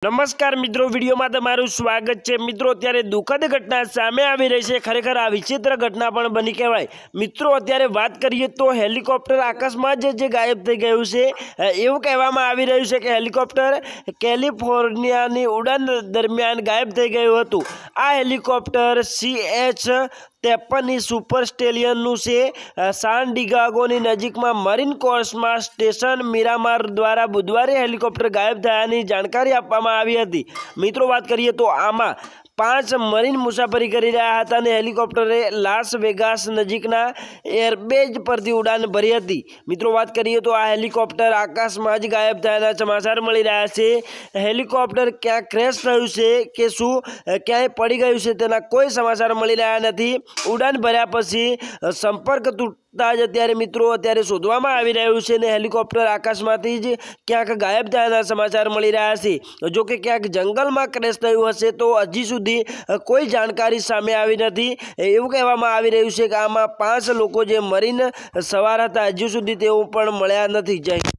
नमस्कार मित्रों, वीडियो में तमारुं स्वागत है। मित्रों, अत्यारे दुखद घटना सामे आवी रही है। खरेखर आ विचित्र घटना पण बनी कहेवाय। मित्रों, अत्यारे बात करिए तो हेलिकॉप्टर आकाश में ज गायब थई गयुं छे। एवुं कहेवामां आवी रह्युं छे कि हेलिकॉप्टर कैलिफोर्नियानी उड़ान दरमियान गायब थई गयुं हतुं। आ हेलिकॉप्टर CH-53 सुपर स्टेलियनનું છે। સાન ડિએગોની નજીકમાં મરીન કોર્પ્સમાં સ્ટેશન મિરામાર દ્વારા બુધવારે હેલિકોપ્ટર ગાયબ થયાની જાણકારી આપવામાં આવી હતી। મિત્રો, વાત કરીએ તો આમાં 5 મરીન મુસાફરી કરી રહ્યા હતા અને હેલિકોપ્ટરે લાસ વેગાસ નજીકના એરબેઝ પરથી ઉડાન ભરી હતી। મિત્રો, વાત કરીએ તો આ હેલિકોપ્ટર આકાશમાં જ ગાયબ થયાના સમાચાર મળી રહ્યા છે। હેલિકોપ્ટર ક્યાં ક્રેશ થયું છે કે શું ક્યાંય પડી ગયું છે તેના કોઈ સમાચાર મળી રહ્યા નથી। ઉડાન ભર્યા પછી સંપર્ક તૂટતા જ અત્યારે મિત્રો અત્યારે શોધવામાં આવી રહ્યું છે અને હેલિકોપ્ટર આકાશમાંથી જ ક્યાંક ગાયબ થયાના સમાચાર મળી રહ્યા છે। જો કે ક્યાંક જંગલમાં ક્રેશ થયું હશે તો હજી સુધી कोई जानकारी सामे आवी नथी। एवुं कहेवामां आवी रह्युं छे के आमां 5 लोको जे मरीन सवार हता हजू सुधी तेओ पण मळ्या नथी। जय